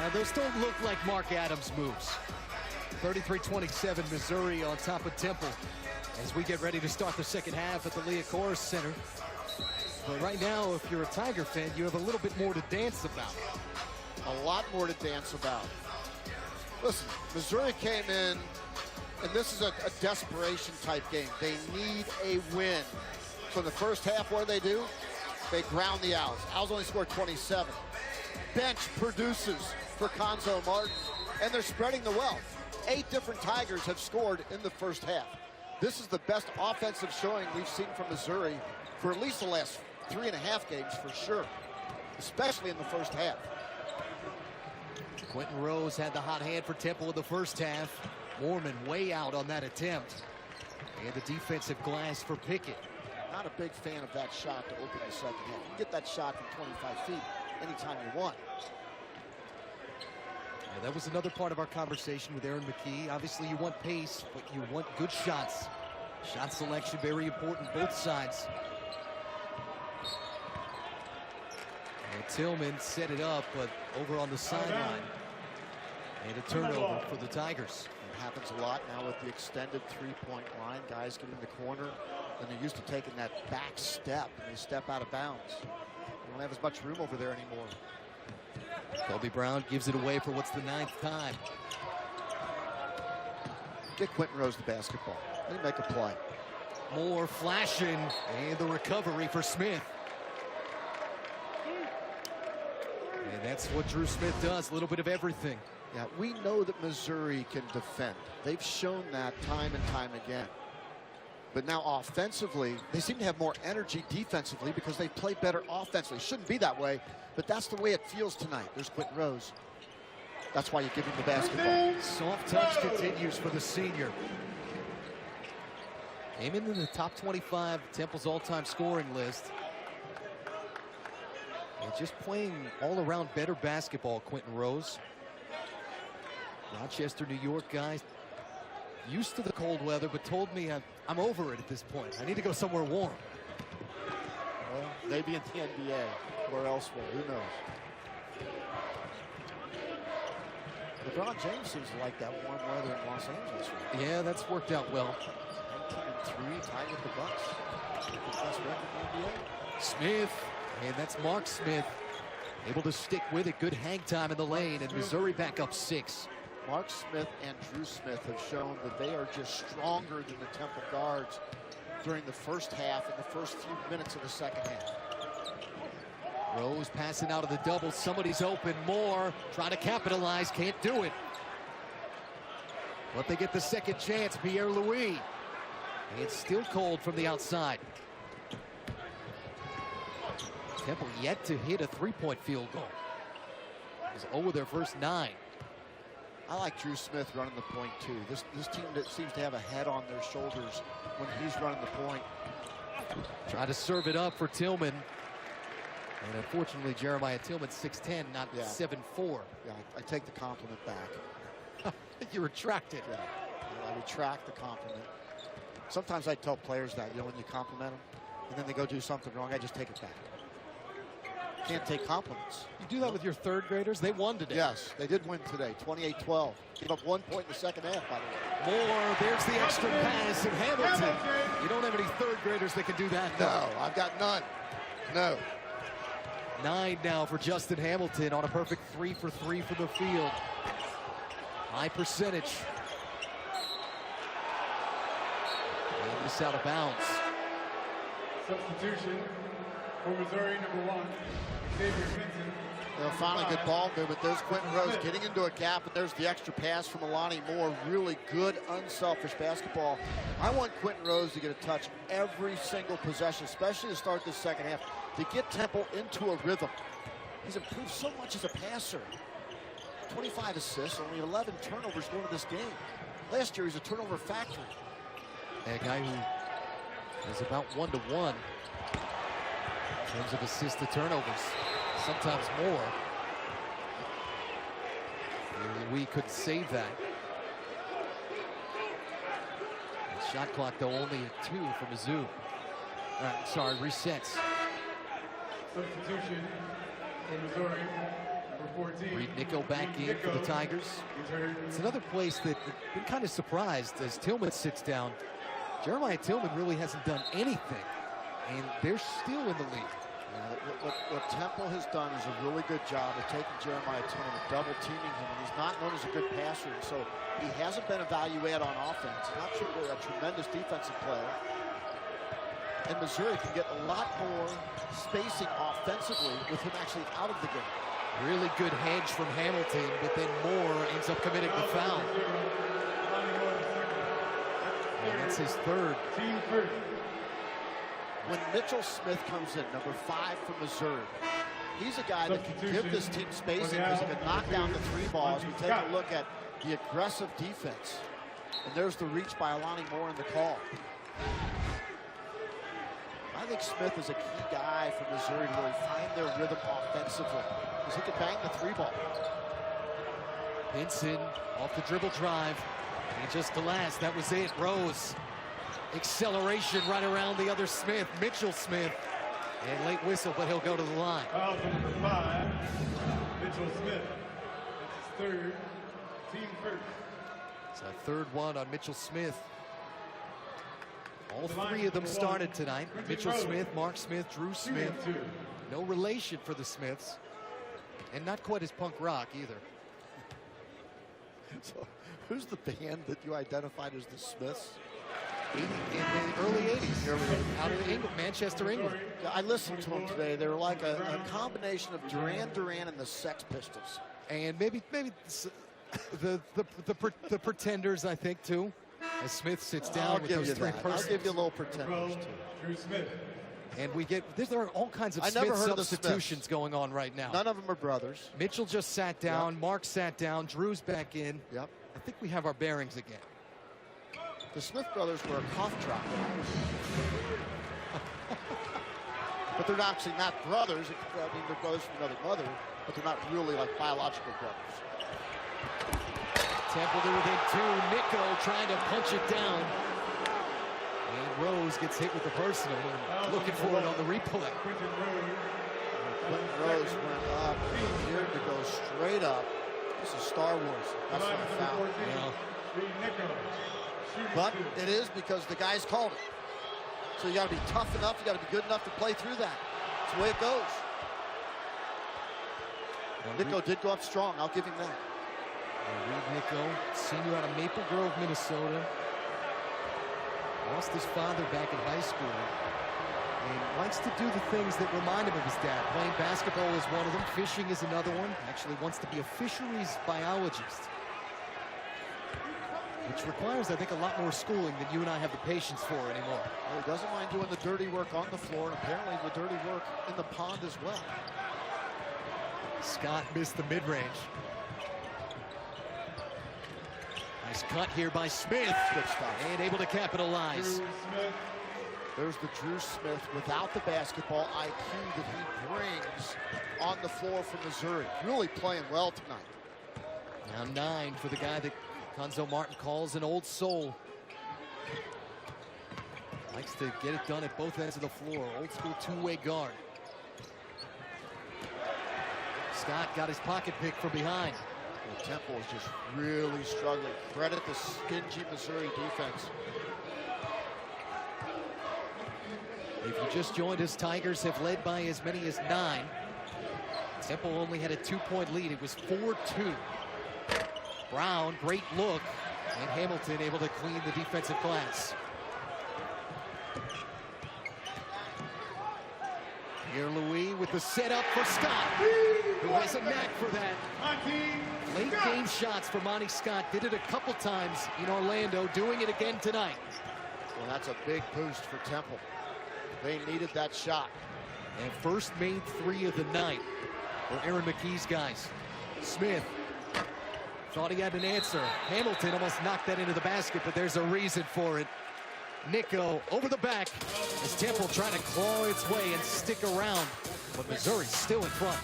Those don't look like Mark Adams moves. 33-27, Missouri on top of Temple as we get ready to start the second half at the Liacouras Center. But right now, if you're a Tiger fan, you have a little bit more to dance about. A lot more to dance about. Listen, Missouri came in, and this is a desperation type game. They need a win. So in the first half, what do? They ground the Owls. Owls only scored 27. Bench produces for Conzo Martin, and they're spreading the wealth. 8 different Tigers have scored in the first half. This is the best offensive showing we've seen from Missouri for at least the last 3.5 games for sure, especially in the first half. Quentin Rose had the hot hand for Temple in the first half. Mormon way out on that attempt. And the defensive glass for Pickett. Not a big fan of that shot to open the second half. You can get that shot from 25 feet anytime you want. Yeah, that was another part of our conversation with Aaron McKee. Obviously, you want pace, but you want good shots. Shot selection, very important, both sides. And Tillman set it up, but over on the sideline. And a turnover for the Tigers. It happens a lot now with the extended three-point line. Guys get in the corner, and they're used to taking that back step, and they step out of bounds. They don't have as much room over there anymore. Kobe Brown gives it away for what's the 9th time. Get Quentin Rose the basketball. Let him make a play. More flashing, and the recovery for Smith. And that's what Drew Smith does, a little bit of everything. Yeah, we know that Missouri can defend. They've shown that time and time again. But now offensively, they seem to have more energy defensively because they play better offensively. Shouldn't be that way, but that's the way it feels tonight. There's Quentin Rose. That's why you give him the basketball. Soft touch continues for the senior. Came in the top 25 Temple's all-time scoring list. And just playing all-around better basketball, Quentin Rose. Rochester, New York guys, used to the cold weather, but told me I'm over it at this point. I need to go somewhere warm. Well, maybe in the NBA or elsewhere, who knows? LeBron James seems to like that warm weather in Los Angeles. Right? Yeah, that's worked out well. 19-3, tied with the Bucks. Best record in the NBA. Smith, and that's Mark Smith, able to stick with it. Good hang time in the lane, and Missouri back up 6. Mark Smith and Drew Smith have shown that they are just stronger than the Temple guards during the first half and the first few minutes of the second half. Rose passing out of the double. Somebody's open. Moore trying to capitalize. Can't do it. But they get the second chance. Pierre-Louis. It's still cold from the outside. Temple yet to hit a 3-point field goal. It's over their first 9. I like Drew Smith running the point too. This team that seems to have a head on their shoulders when he's running the point. Try to serve it up for Tillman. And unfortunately, Jeremiah Tillman 6'10", not 7'4". Yeah, I take the compliment back. You retract it. Yeah, I retract the compliment. Sometimes I tell players that, when you compliment them, and then they go do something wrong, I just take it back. Can't take compliments. You do that with your 3rd graders? They won today. Yes, they did win today, 28-12. Gave up 1 point in the second half, by the way. Moore, there's the extra pass of Hamilton. You don't have any 3rd graders that can do that. No, I've got none. No. 9 now for Justin Hamilton on a perfect 3 for 3 from the field. High percentage. And this out of bounds. Substitution for Missouri, number 1, Xavier Vincent. Finally, good ball movement. There's Quentin Rose getting into a gap, and there's the extra pass from Alani Moore. Really good, unselfish basketball. I want Quentin Rose to get a touch every single possession, especially to start this second half, to get Temple into a rhythm. He's improved so much as a passer. 25 assists, only 11 turnovers going to this game. Last year, he's a turnover factory. A guy who is about 1-to-1 in terms of assists to turnovers. Sometimes more. We could save that. Shot clock, though, only at 2 for Mizzou. Sorry, resets. Substitution for Missouri, Number 14. Reed Nico back in for the Tigers. It's another place that I've been kind of surprised as Tillman sits down. Jeremiah Tillman really hasn't done anything, and they're still in the lead. What Temple has done is a really good job of taking Jeremiah Tillman and double teaming him, and he's not known as a good passer, and so he hasn't been evaluated on offense. He's not really a tremendous defensive player. And Missouri can get a lot more spacing offensively with him actually out of the game. Really good hedge from Hamilton, but then Moore ends up committing the foul. And that's his third. Team first. When Mitchell Smith comes in, number 5 for Missouri, he's a guy that can give this team spacing because he can knock down the 3 balls. We take a look at the aggressive defense. And there's the reach by Alani Moore in the call. I think Smith is a key guy for Missouri to really find their rhythm offensively because he can bang the 3 ball. Pinson off the dribble drive. And just the last, that was it. Rose. Acceleration right around the other Smith, Mitchell Smith. And late whistle, but he'll go to the line. Foul for number 5, Mitchell Smith. That's his third. Team first. It's a third one on Mitchell Smith. All 3 of them started tonight. Mitchell Smith, Mark Smith, Drew Smith. No relation for the Smiths. And not quite as punk rock either. So, who's the band that you identified as the Smiths? In the early 80s. Out of England, Manchester, England. Yeah, I listened to them today. They were like a combination of Duran Duran and the Sex Pistols. And maybe the Pretenders, I think, too. As Smith sits down with those 3 persons. I'll give you a little Pretenders, too. Drew Smith. And we get, there are all kinds of I never Smith heard of the substitutions going on right now. None of them are brothers. Mitchell just sat down. Yep. Mark sat down. Drew's back in. Yep. I think we have our bearings again. The Smith brothers were a cough drop. But they're actually not brothers. I mean, they're brothers from another mother, but they're not really like biological brothers. Temple to within 2. Nico trying to punch it down. And Rose gets hit with the personal. Looking for it on the replay. Quentin Rose went up, here to go straight up. This is Star Wars. That's not a foul. But it is because the guys called it. So you got to be tough enough. You got to be good enough to play through that. That's the way it goes. Nico did go up strong. I'll give him that. Reed Nico, senior out of Maple Grove, Minnesota. Lost his father back in high school. And likes to do the things that remind him of his dad. Playing basketball is one of them. Fishing is another one. Actually wants to be a fisheries biologist. Which requires, I think, a lot more schooling than you and I have the patience for anymore. Well, he doesn't mind doing the dirty work on the floor, and apparently the dirty work in the pond as well. Scott missed the mid-range. Nice cut here by Smith. Good stuff. And able to capitalize. There's the Drew Smith without the basketball IQ that he brings on the floor for Missouri. Really playing well tonight. Now 9 for the guy that Conzo Martin calls an old soul. Likes to get it done at both ends of the floor. Old school 2-way guard. Scott got his pocket pick from behind. Well, Temple is just really struggling. Credit the stingy Missouri defense. If you just joined us, Tigers have led by as many as 9. Temple only had a 2-point lead. It was 4-2. Brown, great look, and Hamilton able to clean the defensive glass. Pierre Louis with the setup for Scott, who has a knack for that. Late game shots for Monty Scott. Did it a couple times in Orlando, doing it again tonight. Well, that's a big boost for Temple. They needed that shot. And first made 3 of the night for Aaron McKee's guys. Smith thought he had an answer. Hamilton almost knocked that into the basket, but there's a reason for it. Nico over the back as Temple trying to claw its way and stick around, but Missouri's still in front.